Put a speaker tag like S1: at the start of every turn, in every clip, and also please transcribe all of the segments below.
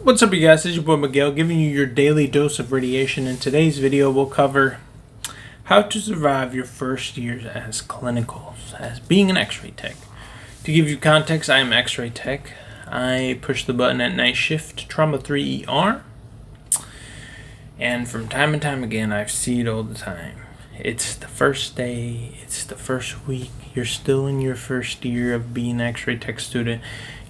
S1: What's up, you guys? It's your boy Miguel giving you your daily dose of radiation. In today's video, we'll cover how to survive your first years as clinicals, as being an X-ray tech. To give you context, I am X-ray tech. I push the button at night shift, trauma 3 ER, and from time and time again, I've seen it all the time. It's the first day, it's the first week, you're still in your first year of being an X-ray tech student.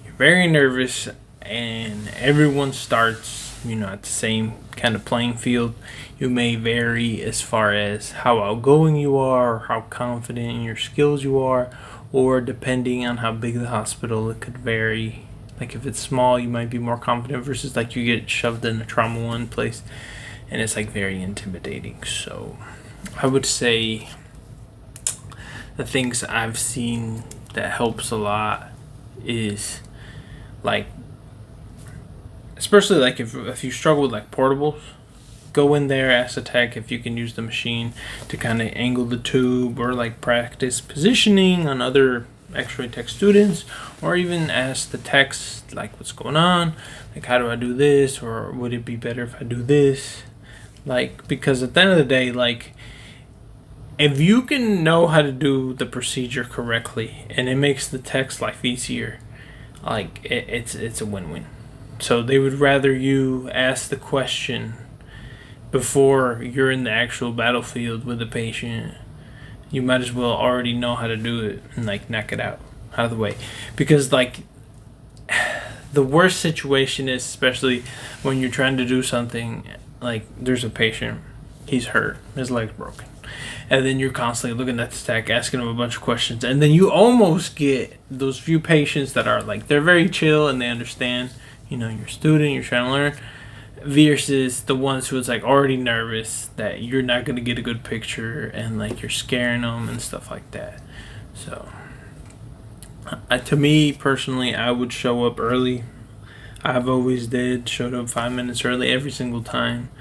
S1: You're very nervous, and everyone starts, at the same kind of playing field. You may vary as far as how outgoing you are, or how confident in your skills you are, or depending on how big the hospital, it could vary. Like if it's small, you might be more confident versus like you get shoved in a trauma 1 place and it's like very intimidating. So I would say the things I've seen that helps a lot is like, especially like if you struggle with like portables, go in there, ask the tech if you can use the machine to kind of angle the tube, or like practice positioning on other X-ray tech students, or even ask the techs like what's going on, like how do I do this, or would it be better if I do this, like, because at the end of the day, like if you can know how to do the procedure correctly and it makes the tech's life easier, like it's a win-win. So they would rather you ask the question before you're in the actual battlefield with the patient. You might as well already know how to do it and like knock it out of the way. Because like the worst situation is, especially when you're trying to do something, like there's a patient, he's hurt, his leg's broken, and then you're constantly looking at the tech, asking him a bunch of questions, and then you almost get those few patients that are like, they're very chill and they understand, you're a student, you're trying to learn, versus the ones who is like already nervous that you're not going to get a good picture and like you're scaring them and stuff like that. So to me personally, I would show up early. I've always showed up 5 minutes early every single time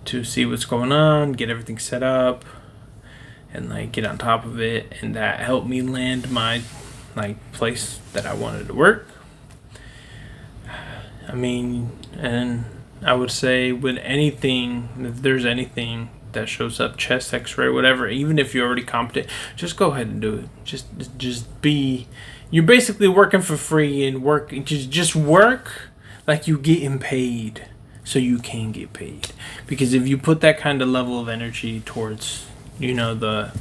S1: to see what's going on, get everything set up, and like get on top of it, and that helped me land my like place that I wanted to work. And I would say with anything, if there's anything that shows up, chest x-ray, whatever, even if you're already competent, just go ahead and do it. Just be, you're basically working for free, and just work like you getting paid so you can get paid. Because if you put that kind of level of energy towards, the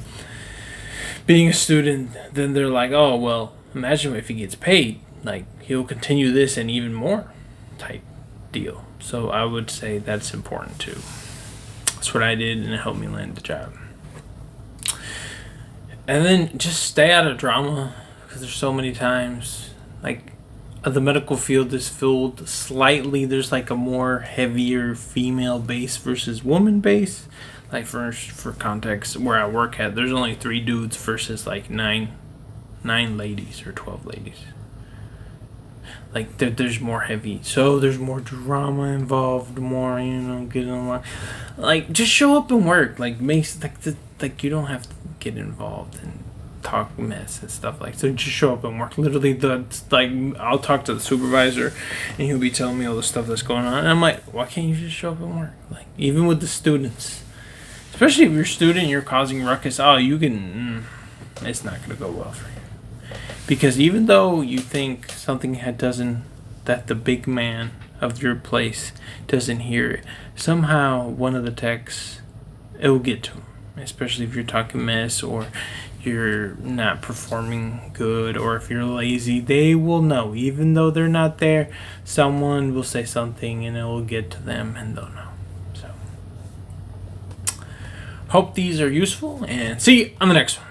S1: being a student, then they're like, oh, well, imagine if he gets paid, like he'll continue this and even more type deal. So I would say that's important too. That's what I did, and it helped me land the job. And then just stay out of drama, because there's so many times like the medical field is filled slightly, there's like a more heavier female base versus woman base. Like for context, where I work at, there's only 3 dudes versus like 9 ladies or 12 ladies. Like there's more heavy, so there's more drama involved, more getting along. Like just show up and work. Like makes like you don't have to get involved and talk mess and stuff like. So just show up and work. Literally, I'll talk to the supervisor, and he'll be telling me all the stuff that's going on, and I'm like, why can't you just show up and work? Like even with the students, especially if you're a student, you're causing ruckus. Oh, you can. It's not gonna go well for you. Because even though you think something that the big man of your place doesn't hear it, somehow one of the techs, it will get to him. Especially if you're talking mess, or you're not performing good, or if you're lazy, they will know. Even though they're not there, someone will say something and it will get to them and they'll know. So, hope these are useful, and see you on the next one.